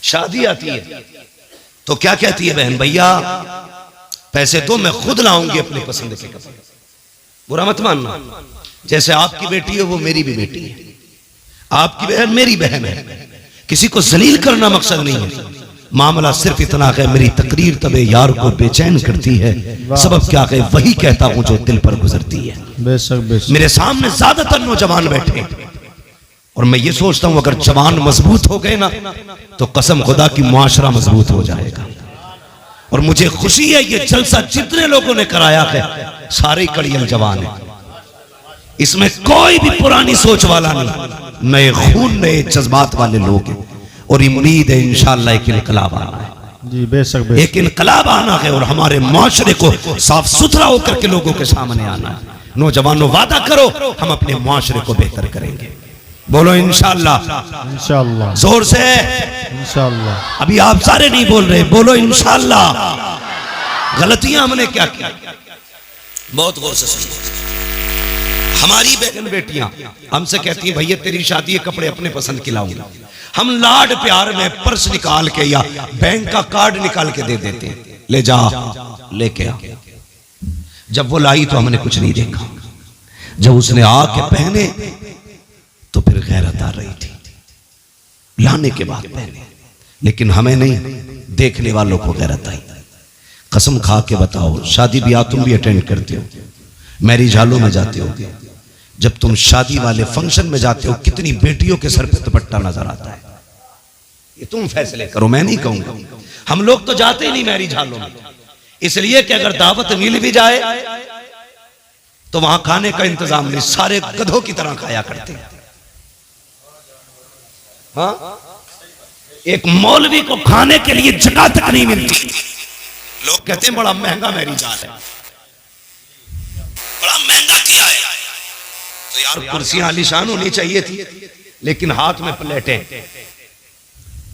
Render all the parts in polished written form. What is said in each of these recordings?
शादी आती है तो क्या कहती है बहन, भैया पैसे तो मैं खुद लाऊंगी अपने पसंद के कपड़े। बुरा मत मानना, जैसे आपकी बेटी है वो मेरी भी बेटी है, आपकी बहन मेरी बहन है। किसी को जलील करना मकसद नहीं है, मामला सिर्फ इतना है मेरी तकरीर तबे यार को बेचैन करती है, सबब क्या है वही कहता हूं जो दिल पर गुजरती है। बेशक मेरे सामने ज्यादातर नौजवान बैठे और मैं ये सोचता हूं अगर जवान मजबूत हो गए ना तो कसम खुदा की मुआशरा मजबूत हो जाएगा। और मुझे खुशी है ये जलसा जितने लोगों ने कराया है सारे कड़ियल जवान है, इसमें कोई भी पुरानी सोच वाला नहीं, नए खून नए जज्बात वाले लोग हैं। और उम्मीद है इंशाअल्लाह एक इनकलाब आना है जी, बेशक एक इनकलाब आना है और हमारे मुआशरे को साफ सुथरा होकर के लोगों के सामने आना है। नौजवानों वादा करो हम अपने मुआशरे को बेहतर करेंगे, बोलो इंशाअल्लाह। इंशाअल्लाह जोर से इंशाअल्लाह। अभी आप सारे नहीं बोल रहे, बोलो इंशाअल्लाह। गलतियां हमने क्या की, बहुत गौर से सुनो। हमारी बहन बेटियां हमसे कहती है भैया तेरी शादी है कपड़े अपने पसंद के लाऊंगा, हम लाड प्यार में पर्स निकाल के या बैंक का कार्ड निकाल के दे देते हैं, ले जा लेके आ। जब वो लाई तो हमने कुछ नहीं देखा, जब उसने आके पहने तो फिर गैरत आ रही थी, लाने के बाद पहने, लेकिन हमें नहीं, देखने वालों को गैरत आई। कसम खा के बताओ, शादी ब्याह तुम भी अटेंड करते हो, मैरिज हॉलों में जाते हो, जब तुम शादी वाले फंक्शन में जाते हो कितनी बेटियों के सर पे दुपट्टा नजर आता है, ये तुम फैसले करो, मैं नहीं कहूंगा। हम लोग तो जाते ही नहीं मैरिज हॉलों में, इसलिए कि अगर दावत मिल भी जाए तो वहां खाने का इंतजाम नहीं, सारे गधों की तरह खाया करते हैं। हाँ? एक मौलवी को खाने के लिए जगह तक नहीं मिलती, लोग कहते हैं बड़ा महंगा मैरिज हॉल है, बड़ा महंगा किया है। तो यार कुर्सियां आलीशान होनी चाहिए थी, लेकिन हाथ में प्लेटें।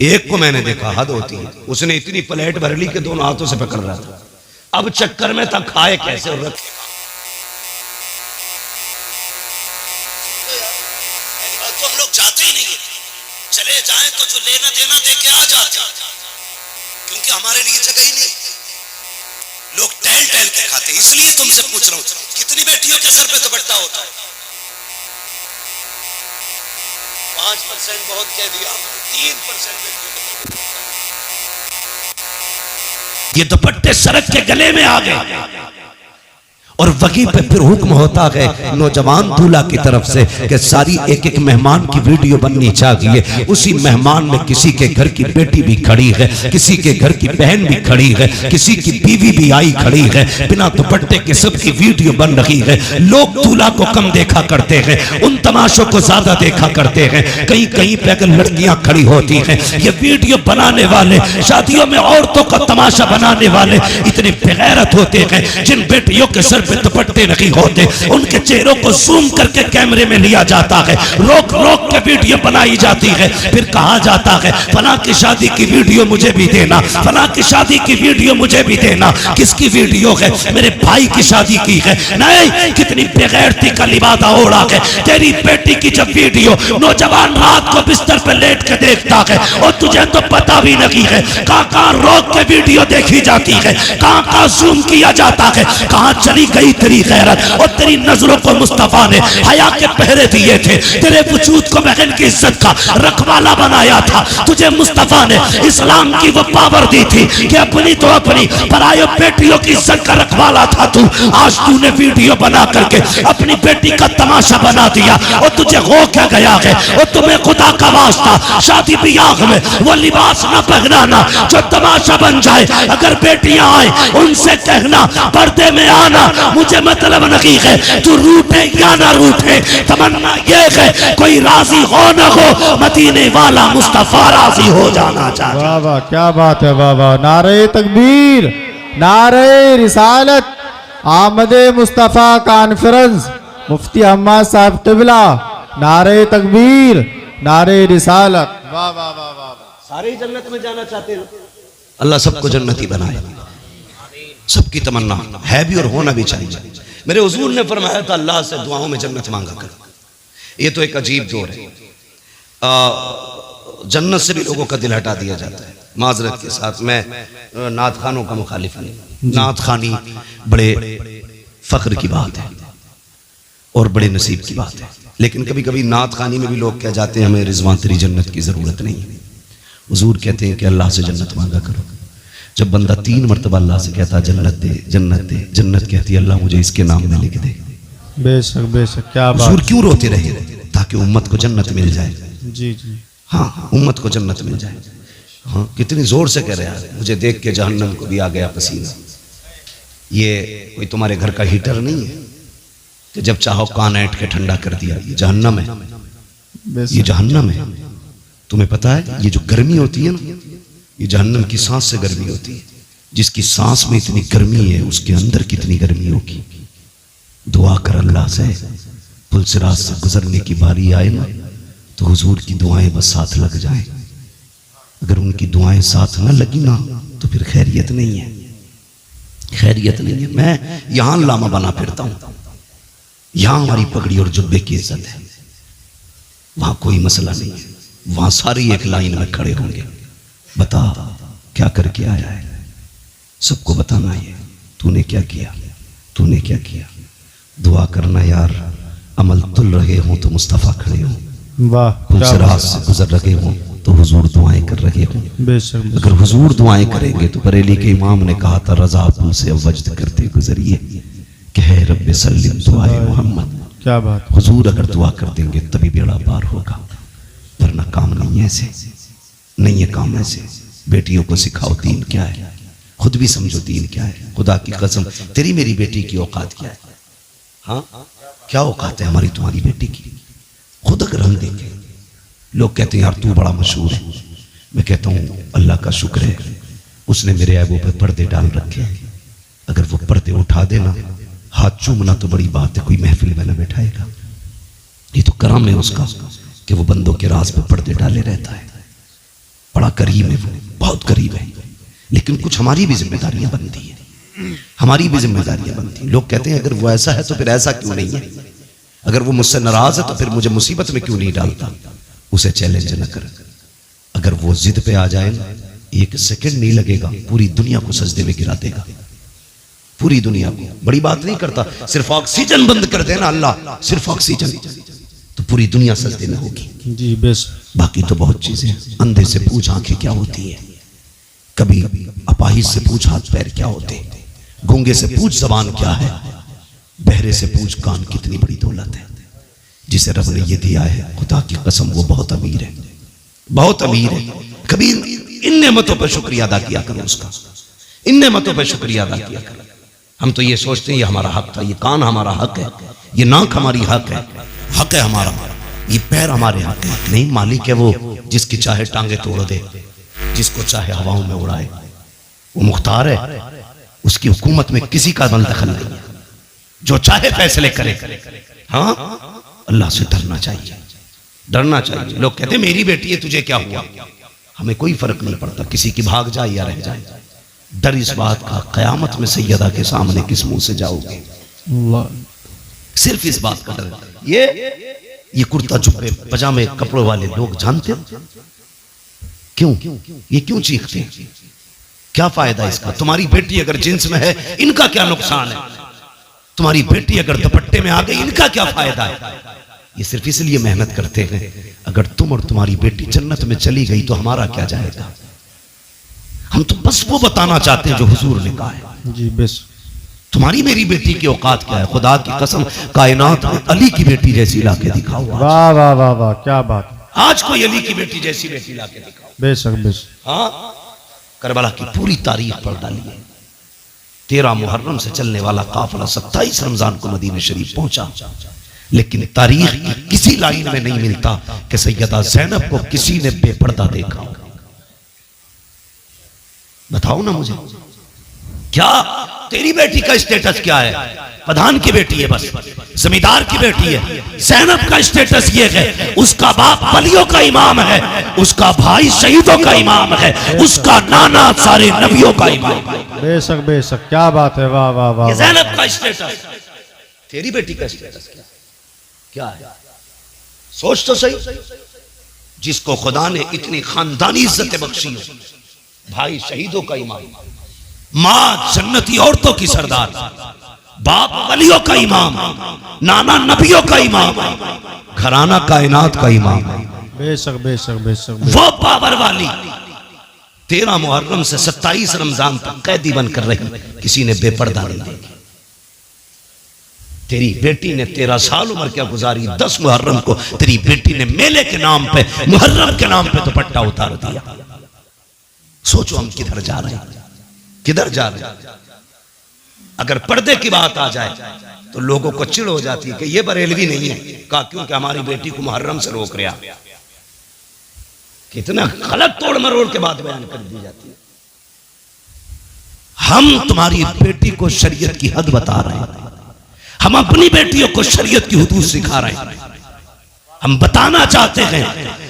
एक को मैंने देखा, हद होती है, उसने इतनी प्लेट भर ली कि दोनों हाथों से पकड़ रहा था। अब चक्कर में था खाए कैसे और रखे। तो हम लोग जाते ही नहीं, चले जाएं तो जो लेना देना दे के आ जाते, क्योंकि हमारे लिए जगह ही नहीं, लोग टहल टहल के खाते। इसलिए तुमसे पूछ रहा हूं कितनी बेटियों के सर पे दुपट्टा होता है? 5% बहुत कह दिया, 3% ये दुपट्टे सड़क के गले में आ गए। और वहीं पे फिर हुक्म होता है नौजवान दूल्हा की तरफ से कि सारी एक एक मेहमान की वीडियो बननी चाहिए। उसी मेहमान में किसी के घर की बेटी भी खड़ी है, किसी के घर की बहन भी खड़ी है, किसी की बीवी भी आई खड़ी है, बिना दुपट्टे के सबकी वीडियो बन रही है। लोग दूल्हा को कम देखा करते हैं, उन तमाशों को ज्यादा देखा करते हैं। कहीं कहीं पे अगर लड़कियां खड़ी होती हैं, ये वीडियो बनाने वाले, शादियों में औरतों का तमाशा बनाने वाले इतने बेगैरत होते हैं। जिन बेटियों के सर पे दुपट्टे नहीं होते उनके चेहरों को जूम करके कैमरे में लिया जाता है, रोक रोक के वीडियो बनाई जाती है, फिर कहा जाता है फलां की शादी की वीडियो मुझे भी देना, फलां की शादी की वीडियो मुझे भी देना। किसकी वीडियो है? मेरे भाई की शादी की है। नहीं, कितनी बेगैरती का लिबादा ओढ़ा है। तेरी बेटी की जब वीडियो नौजवान रात को बिस्तर पर लेट के देखता है और तुझे तो पता भी नहीं है कहां रोक के वीडियो देखी जाती है, कहां जूम किया जाता है, कहां चली गई तेरी गैरत। और तेरी नजरों को मुस्तफा ने हया के पहरे दिए थे, तेरे वजूद को बहन की इज्जत का रखवाला बनाया था। तुझे मुस्तफा ने इस्लाम की वो पावर दी थी कि अपनी तो अपनी पराये बेटियों की इज्जत का रखवाला था तू। आज तूने वीडियो बना करके अपनी बेटी का तमाशा बना दिया और तुझे हो क्या गया है। और तुम्हें खुदा का वास्ता शादी ब्याह में वो लिबास न पहनाना जो तमाशा बन जाए। अगर बेटियां आए उनसे कहना पर्दे में आना, मुझे मतलब नहीं है तू रूठे या ना रूठे, तमन्ना ये है कोई राजी हो ना हो, मदीने वाला मुस्तफा राजी हो जाना चाहिए। वाह वाह, क्या बात है, वाह वाह। नारे तकबीर, नारे रिसालत, आमदे मुस्तफा कॉन्फ्रेंस, मुफ्ती अहमद साहब क़िबला, नारे तकबीर, नारे रिसालत। वाह वाह वाह वाह। सारे जन्नत में जाना चाहते हैं, अल्लाह सबको जन्नती बनाए, सबकी तमन्ना है भी और होना भी चाहिए। मेरे हुजूर ने फरमाया था अल्लाह से दुआओं में जन्नत मांगा कर। ये तो एक अजीब दौर है। जन्नत से भी लोगों का दिल हटा दिया जाता है। माजरत के साथ, मैं नात खानों का मुखालिफ नहीं। नात खानी बड़े फख्र की बात है और बड़े नसीब की बात है, लेकिन कभी कभी नात खानी में भी लोग कह जाते हैं हमें रिजवान तेरी जन्नत की ज़रूरत नहीं है। हुजूर कहते हैं कि अल्लाह से जन्नत मांगा करो। जब बंदा 3 मरतबा अल्लाह से कहता जन्नत दे जन्नत दे, जन्नत कहती है अल्लाह मुझे इसके नाम में लिख दे। बेशक बेशक, क्या बात। हुजूर क्यों रोते रहे? ताकि उम्मत को जन्नत मिल जाए। जी जी, हाँ, उम्मत को जन्नत मिल जाए। हाँ, कितनी जोर से कह रहे हैं, मुझे देख के जहन्नम को भी आ गया पसीना। ये कोई तुम्हारे घर का हीटर नहीं है कि जब चाहो कान ऐंठ के ठंडा कर दिया। ये जहन्नम है, ये जहन्नम है। तुम्हें पता है ये जो गर्मी होती है ना, ये जहन्नम की सांस से गर्मी होती है। जिसकी सांस में इतनी गर्मी है उसके अंदर कितनी गर्मी होगी। दुआ कर अल्लाह से, पुलसिरात से गुजरने की बारी आए ना तो हुजूर की दुआएं बस साथ लग जाए। अगर उनकी दुआएं साथ न लगी ना तो फिर खैरियत नहीं है, खैरियत नहीं है। मैं यहां लामा बना फिरता हूं, यहां हमारी पगड़ी और जुब्बे की इज्जत है, वहां कोई मसला नहीं है। वहां सारी एक लाइन में खड़े होंगे, बता क्या करके आया है, सबको बताना है तूने क्या किया, तूने क्या किया। दुआ करना यार, अमल तुल रहे हो तो मुस्तफ़ा खड़े हो, वाह, पुलसिरात से गुजर रहे हो तो हुजूर दुआएं कर रहे हो। बेशक, अगर हुजूर दुआएं करेंगे तो बरेली के इमाम ने कहा था रजा पुल से वजद करते गुजरिए कि है रब्बे सल्लिम दुआए मोहम्मद। क्या बात। हुजूर अगर दुआ कर देंगे तभी बेड़ा पार होगा, वरना काम नहीं है ऐसे, नहीं है काम ऐसे। बेटियों को सिखाओ दीन क्या है, खुद भी समझो दीन क्या है। खुदा की कसम तेरी मेरी बेटी की औकात क्या है? हाँ, क्या औकात है हमारी तुम्हारी बेटी की? खुद अगर हम देखें, लोग कहते हैं यार तू बड़ा मशहूर है। मैं कहता हूँ अल्लाह का शुक्र है उसने मेरे ऐबों पे पर्दे डाल रखे हैं। अगर वो पर्दे उठा देना, हाथ चूमना तो बड़ी बात है, कोई महफिल में न बैठाएगा। ये तो करम है उसका कि वो बंदों के राज पे पर्दे डाले रहता है। बड़ा करीब है वो, बहुत करीब है। लेकिन कुछ हमारी भी जिम्मेदारियां बनती है, हमारी भी जिम्मेदारियां बनती हैं। लोग कहते हैं अगर वो ऐसा है तो फिर ऐसा क्यों नहीं है? अगर वो मुझसे नाराज है तो फिर मुझे मुसीबत में क्यों नहीं डालता? उसे चैलेंज न कर। अगर वो जिद पे आ जाए ना, 1 सेकंड नहीं लगेगा, पूरी दुनिया को सजदे में गिरा देगा, पूरी दुनिया को। बड़ी बात नहीं करता, सिर्फ ऑक्सीजन बंद कर देना अल्लाह, सिर्फ ऑक्सीजन, तो पूरी दुनिया सजदे में होगी। जी बेश। बाकी तो बहुत चीजें। अंधे से पूछ आंखें क्या होती है, कभी अपाहिज से पूछ हाथ पैर क्या होते हैं, गूंगे से पूछ जबान क्या है, बहरे से पूछ कान कितनी बड़ी दौलत है। जिसे रब ने ये दिया है, खुदा की कसम वो बहुत अमीर है, बहुत अमीर है। कभी इन नेमतों पर शुक्रिया अदा किया करो उसका, इन नेमतों पर शुक्रिया अदा किया करो। हम तो ये सोचते हैं ये हमारा हक था, ये कान हमारा हक है, ये नाक हमारी हक है हमारा, ये पैर हमारे हक है। नहीं, मालिक है वो जिसकी चाहे टांगे तोड़ दे, जिसको चाहे हवाओं में उड़ाए, वो मुख्तार है, उसकी हुकूमत में किसी का दखल नहीं है, जो चाहे फैसले करे। हाँ, अल्लाह से डरना चाहिए, डरना चाहिए। लोग कहते मेरी बेटी है तुझे क्या हुआ? हमें कोई फर्क नहीं पड़ता, किसी की भाग जाए या रह जाए। डर इस बात का कयामत में सैयदा के सामने किस मुंह से जाओगे, सिर्फ इस बात का डर। ये कुर्ता जुब्बे पजामे कपड़ों वाले लोग जानते हो क्यों, ये क्यों चीखते हैं? क्या फायदा इसका? तुम्हारी बेटी अगर जींस में है इनका क्या नुकसान है? तुम्हारी बेटी अगर दुपट्टे में आ गई इनका क्या फायदा है? ये सिर्फ इसलिए मेहनत करते हैं, अगर तुम और तुम्हारी बेटी जन्नत में चली गई तो हमारा क्या जाएगा? हम तो बस वो बताना चाहते हैं जो हुजूर ने कहा है। जी बेश। तुम्हारी मेरी बेटी की औकात क्या है? खुदा की कसम कायनात में अली की बेटी जैसी लाके दिखाओ। वाह वाह वाह वाह, क्या बात। आज कोई अली की बेटी जैसी बेटी लाके दिखाओ। बेशक बेश। हाँ, करबला की पूरी तारीख पढ़ डालिए। 13 मुहर्रम से चलने वाला काफिला 27 रमजान को मदीना शरीफ पहुंचा, लेकिन तारीख की किसी लाइन में नहीं मिलता कि सैयदा ज़ैनब को किसी ने बेपर्दा देखा। बताओ ना मुझे, क्या तेरी बेटी का स्टेटस क्या है? प्रधान की बेटी है, बस जमींदार की बेटी है। ज़ैनब का स्टेटस ये है, उसका बाप वलियों का इमाम है, उसका भाई शहीदों का इमाम है, उसका नाना सारे नबियों का इमाम है। बेशक बेशक, क्या बात है। वाह वाह वाह। ज़ैनब का स्टेटस, तेरी बेटी का स्टेटस क्या है? सोच तो सही। जिसको खुदा ने इतनी खानदानी इज्जत बख्शी हो, भाई शहीदों का इमाम, माँ जन्नती औरतों की सरदार, बाप वलियों का इमाम, नाना नबियों का इमाम, घराना कायनात का इमाम, बेशक बेशक बेशक वो पावर वाली 13 मुहर्रम से 27 रमजान तक कैदी बनकर रही, किसी ने बेपर्दा नहीं देखी। तेरी बेटी ने 13 साल उम्र क्या गुजारी, 10 मुहर्रम को तेरी बेटी ने मेले के नाम पे, मुहर्रम के नाम पे दुपट्टा उतार दिया। सोचो हम किधर जा रहे हैं, किधर जा रहे हैं। अगर पर्दे की बात आ जाए तो लोगों को चिढ़ हो जाती है कि ये बरेलवी नहीं है, कहा क्योंकि हमारी बेटी को मुहर्रम से रोक रहा। कितना गलत तोड़ मरोड़ के बाद बयान कर दी जाती है। हम तुम्हारी बेटी को शरीयत की हद बता रहे हैं, हम अपनी बेटियों को शरीयत की हुदूद सिखा रहे हैं। हम बताना चाहते हैं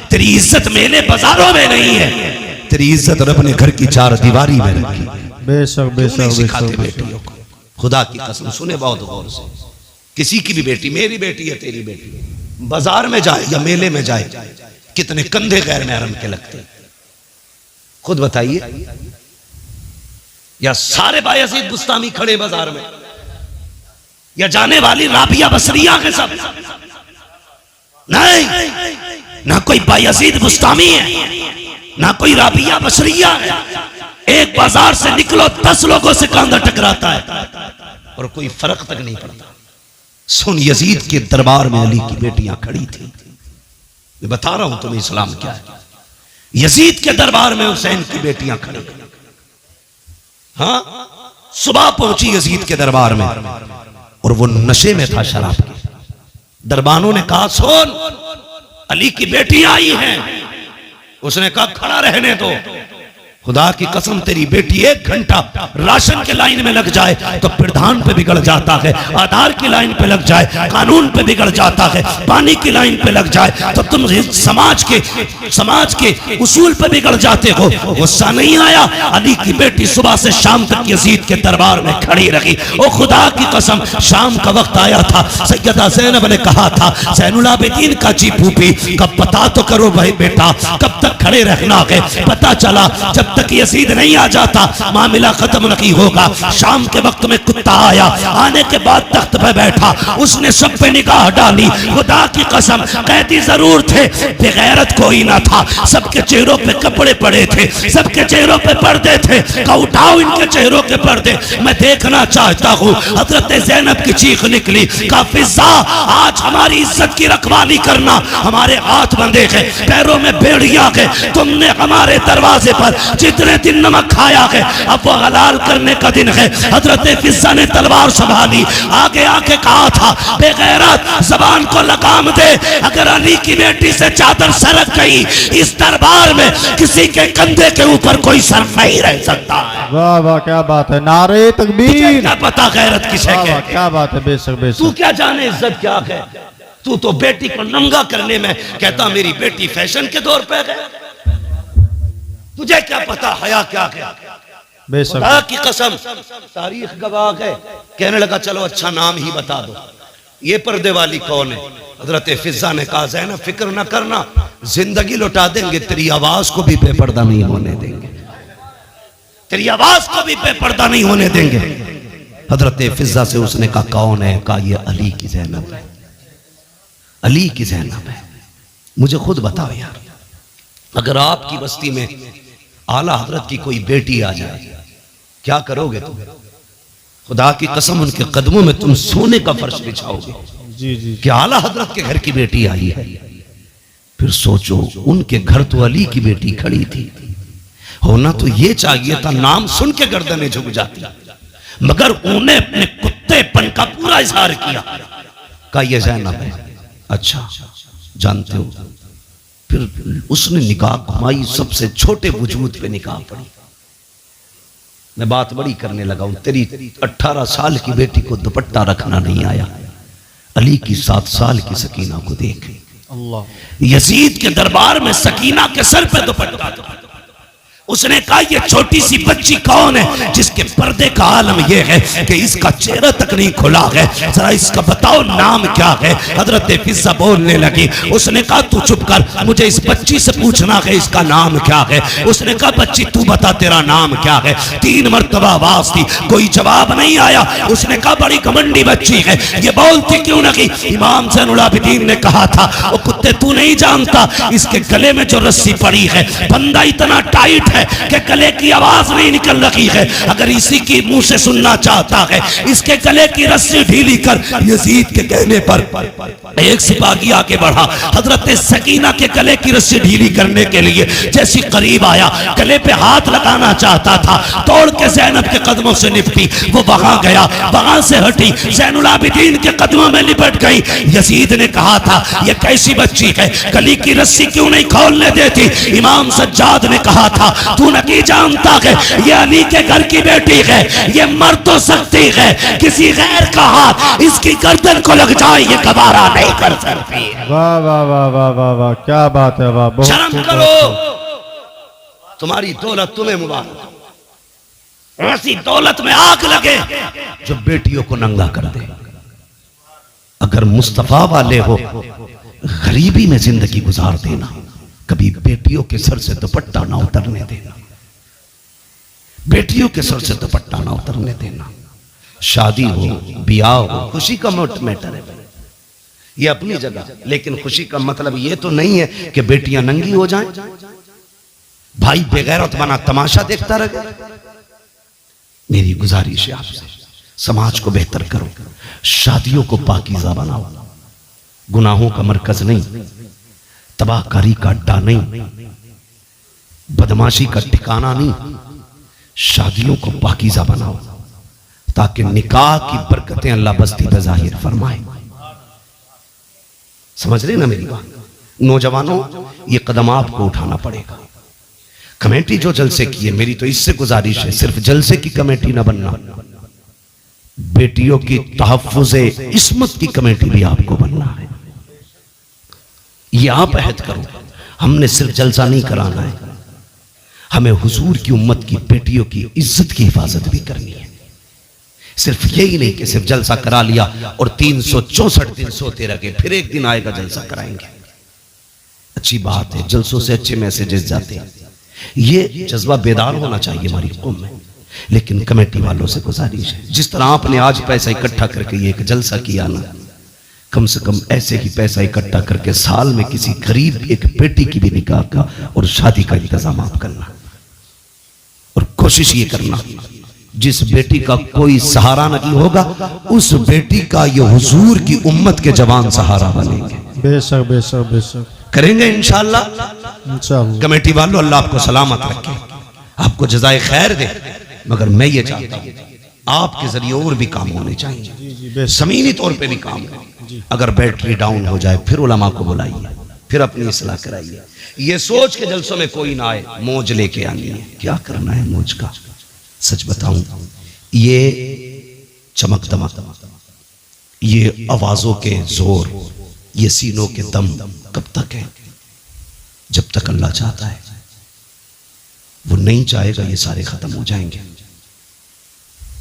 तेरी इज्जत मेले बाजारों में नहीं है, तेरी इज्जत रब ने घर की 4 दीवारी में रखी। बेशक बेशक सिखाते बेटियों को, खुदा की कसम सुने बहुत गौर से, किसी की भी बेटी, मेरी बेटी है तेरी बेटी, बाजार में जाए या मेले में जाए, कितने कंधे गैर महरम के लगते, खुद बताइए। या सारे बायजीद बुस्तामी खड़े बाजार में, या जाने वाली राबिया बसरिया के सब, नहीं, ना कोई बायजीद बुस्तामी है, ना कोई राबिया बसरिया है। एक बाजार से निकलो 10 लोगों से कांधा टकराता है और कोई फर्क तक नहीं पड़ता। सुन, यजीद के दरबार में अली की बेटियां खड़ी थी। मैं बता रहा हूं तुम्हें इस्लाम क्या है। यजीद के दरबार में हुसैन की बेटियां खड़ी। हाँ, सुबह पहुंची यजीद के दरबार में और वो नशे में था शराब के। दरबानों ने कहा सुन, अली की बेटियां आई हैं। उसने कहा खड़ा रहने दो, खुदा की कसम तेरी बेटी 1 घंटा राशन के लाइन में लग जाए तो प्रधान पे बिगड़ जाता है, आधार की लाइन पे लग जाए कानून पे बिगड़ जाता है, पानी की लाइन पे लग जाए तो तुम समाज के उसूल पे बिगड़ जाते हो। गुस्सा नहीं आया, अली की बेटी सुबह से शाम तक यजीद के दरबार में खड़ी रही। ओ खुदा की कसम, शाम का वक्त आया था, सैयदा ज़ैनब ने कहा था ज़ैनुल आबिदीन का जी फूफी कब पता तो करो भाई बेटा, कब तक खड़े रहना है। पता चला जब तक यजीद नहीं आ जाता मामला खत्म नहीं होगा। शाम के वक्त में कुत्ता आया, आने के बाद तख्त पे बैठा, उसने सब पे निगाह डाली। खुदा की कसम, कैदी जरूर थे, बेगैरत कोई ना था। सबके चेहरों पे कपड़े पड़े थे, सबके चेहरों पे पर्दे थे। का उठाओ इनके चेहरों के पर्दे, मैं देखना चाहता हूँ। हजरत ज़ैनब की चीख निकली, का फिजा आज हमारी इज्जत की रखवाली करना, हमारे हाथ बंधे हैं, पैरों में बेड़ियां हैं। तुमने हमारे दरवाजे पर जितने दिन नमक खाया है अब वो हलाल करने का दिन है। हजरत फिजा ने तलवार संभाली, आगे आके कहा था बेगैरत जबान को लगाम दे, अगर अली की बेटी से चादर सरक गई इस दरबार में किसी के कंधे के ऊपर कोई सर नहीं रह सकता है। वाह वाह, क्या बात है, नारे तकबीर। क्या पता गैरत किसे कहते, क्या बात है, बेशक बेशक। तू क्या जाने इज्जत क्या है। तू तो बेटी को नंगा करने में कहता मेरी बेटी फैशन के दौर पे है। तुझे क्या पता हया क्या है। बेशक खुदा की कसम, तारीख गवाह है। कहने लगा चलो अच्छा नाम ही बता दो, ये पर्दे वाली कौन है। हजरत फिजा ने कहा ज़ैनब फिक्र न करना, जिंदगी लौटा देंगे, तेरी आवाज को भी बेपर्दा नहीं होने देंगे, तेरी आवाज को भी बेपर्दा नहीं होने देंगे। हजरत फिजा से उसने कहा कौन है। कहा ये अली की ज़ैनब है, अली की ज़ैनब है। मुझे खुद बताओ यार, अगर आपकी बस्ती में आला हजरत की कोई बेटी आ जाए क्या करोगे तुम। खुदा की कसम, उनके कदमों में तुम सोने का फर्श बिछाओगे। जी जी, कि आला हजरत के घर की बेटी आई है। फिर सोचो उनके घर तो अली की बेटी खड़ी थी, होना तो ये चाहिए था नाम सुन के गर्दनें झुक जाती, मगर उन्हें अपने कुत्तेपन का पूरा इजहार किया। कहा ये ज़ैनब है। अच्छा जानते हो। फिर उसने निकाह घुमाई, सबसे छोटे वजूद पे निकाह पड़ी। मैं बात बड़ी करने लगा हूं, तेरी 18 साल की बेटी को दुपट्टा रखना नहीं आया, अली की 7 साल की सकीना को देख। अल्लाह, यजीद के दरबार में सकीना के सर पे दुपट्टा था, उसने कहा ये छोटी सी बच्ची कौन है जिसके पर्दे का आलम यह है कि इसका चेहरा तक नहीं खुला है, जरा इसका बताओ नाम क्या है। हजरत फिजा बोलने लगी। उसने कहा तू चुप कर, मुझे इस बच्ची से पूछना है इसका नाम क्या है। उसने कहा बच्ची तू बता तेरा नाम क्या है। 3 मरतबा आवाज दी, कोई जवाब नहीं आया। उसने कहा बड़ी घमंडी बच्ची है, ये बोलती क्यों नहीं। इमाम ज़ैनुल आबिदीन ने कहा था ओ कुत्ते तू नहीं जानता इसके गले में जो रस्सी पड़ी है बंदा इतना टाइट है कि गले की आवाज नहीं निकल रही है। अगर इसी की मुंह से सुनना चाहता है इसके गले की रस्सी ढीली कर। यजीद के कहने पर एक सिपाही आगे बढ़ा, हजरत सकीना के गले की रस्सी ढीली करने के लिए जैसी करीब आया, गले पे हाथ लगाना चाहता था, तोड़ के ज़ैनब के कदमों से निपटी। वो वहां गया, वहां से हटी, ज़ैनुल आबिदीन के कदमों में लिपट गई। यजीद ने कहा था ये कैसी बच्ची है, गले की रस्सी क्यों नहीं खोलने देती। इमाम सज्जाद ने कहा था तू नहीं जानता है ये अली के घर की बेटी है, ये मर तो सकती है, किसी गैर का हाथ इसकी गर्दन को लग जाए ये गवारा नहीं कर सकती। वाह वाह वाह वाह वाह वाह, क्या बात है, वाह, बहुत शर्म करो, तुम्हारी दौलत तुम्हें मुबारक। ऐसी दौलत में आग लगे जो बेटियों को नंगा कर दे। अगर मुस्तफा वाले हो गरीबी में जिंदगी गुजार देना, कभी बेटियों के सर से दुपट्टा ना उतरने देना, बेटियों के सर से दुपट्टा ना उतरने देना। शादी हो, ब्याह हो, खुशी का मैटर है ये अपनी जगह, लेकिन खुशी का मतलब ये तो नहीं है कि बेटियां नंगी हो जाएं, भाई बेगैरत बना तमाशा देखता रहे। मेरी गुजारिश है आपसे, समाज को बेहतर करो, शादियों को पाकीज़ा बनाओ, गुनाहों का मरकज नहीं, तबाहकारी का अड्डा नहीं, बदमाशी का ठिकाना नहीं। शादियों को पाकीज़ा बनाओ ताकि निकाह की बरकतें अल्लाह बस्ती पे जाहिर फरमाए। समझ रहे ना मेरी बात। नौजवानों ये कदम आपको उठाना पड़ेगा। कमेटी जो जलसे की है, मेरी तो इससे गुजारिश है सिर्फ जलसे की कमेटी ना बनना, बेटियों की तहफ्फुज़े इस्मत की कमेटी भी आपको बनना है। ये आप अहद करो, हमने सिर्फ जलसा नहीं कराना है, हमें हुजूर की उम्मत की बेटियों की इज्जत की हिफाजत भी करनी है। सिर्फ यही नहीं कि सिर्फ जलसा करा लिया और 364 दिन सोते रहे, फिर एक दिन आएगा जलसा कराएंगे। अच्छी बात है, जलसों से अच्छे मैसेजेस जाते हैं, ये जज्बा बेदार होना चाहिए हमारी कौम में। लेकिन कमेटी वालों से गुजारिश है, जिस तरह आपने आज पैसा इकट्ठा करके ये एक जलसा किया ना, कम से कम ऐसे ही पैसा इकट्ठा करके साल में किसी गरीब एक बेटी की भी निकाह का और शादी का इंतजाम आप करना। और कोशिश ये करना जिस बेटी का कोई सहारा नहीं होगा उस बेटी का ये हुजूर की उम्मत के जवान सहारा बनेंगे। बेशक बेशक बेशक करेंगे इंशाअल्लाह। इंशाअल्लाह। कमेटी वालों अल्लाह आपको सलामत रखे, आपको जज़ाए खैर दे। मगर मैं ये चाहता हूँ आपके जरिए और भी काम होने चाहिए, ज़मीनी तौर पे भी काम हो। अगर बैटरी डाउन हो जाए फिर उलमा को बुलाइए, फिर अपनी इस्लाह कराइए। ये सोच के जलसों में कोई ना आए मौज लेके आनी है। क्या करना है मौज का? सच बताऊं, ये चमक दमक, ये आवाजों के जोर, ये सीनों के दम कब तक है? जब तक अल्लाह चाहता है। वो नहीं चाहेगा ये सारे खत्म हो जाएंगे।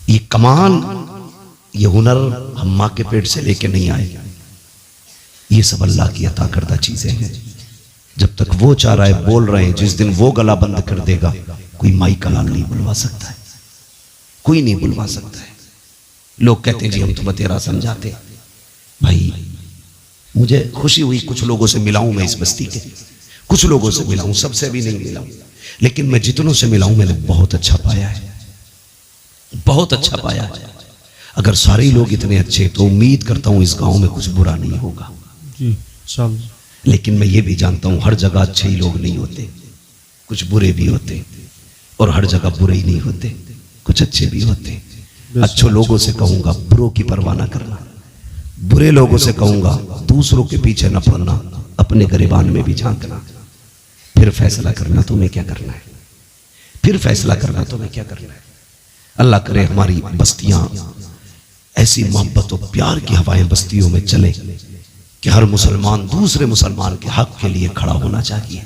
ये कमाल, ये हुनर हम माँ के पेट से लेके नहीं आए, ये सब अल्लाह की अता करदा चीजें हैं। जब तक वो चाह रहा है बोल रहे हैं, जिस दिन वो गला बंद कर देगा कोई माई कलाम नहीं बुलवा सकता है, कोई नहीं बुलवा सकता है। लोग कहते हैं जी हम तो बतेरा समझाते। भाई मुझे खुशी हुई, कुछ लोगों से मिला हूं मैं इस बस्ती के, कुछ लोगों से मिला हूं, सबसे भी नहीं मिला हूं, लेकिन मैं जितनों से मिला हूं मैंने बहुत अच्छा पाया है, बहुत अच्छा पाया है। अगर सारे लोग इतने अच्छे तो उम्मीद करता हूं इस गांव में कुछ बुरा नहीं होगा जी। लेकिन मैं ये भी जानता हूं हर जगह अच्छे ही लोग नहीं होते, कुछ बुरे भी होते, और हर जगह बुरे ही नहीं होते, कुछ अच्छे भी होते। अच्छे लोगों से कहूंगा बुरों की परवाह ना करना, बुरे लोगों से कहूंगा दूसरों के पीछे न पड़ना, अपने गिरबान में भी झांकना, फिर फैसला करना तुम्हें क्या करना है, फिर फैसला करना तुम्हें क्या करना है। अल्लाह करे हमारी बस्तियां ऐसी मोहब्बत और प्यार की हवाएं बस्तियों में चले कि हर मुसलमान दूसरे मुसलमान के हक के लिए खड़ा होना चाहिए।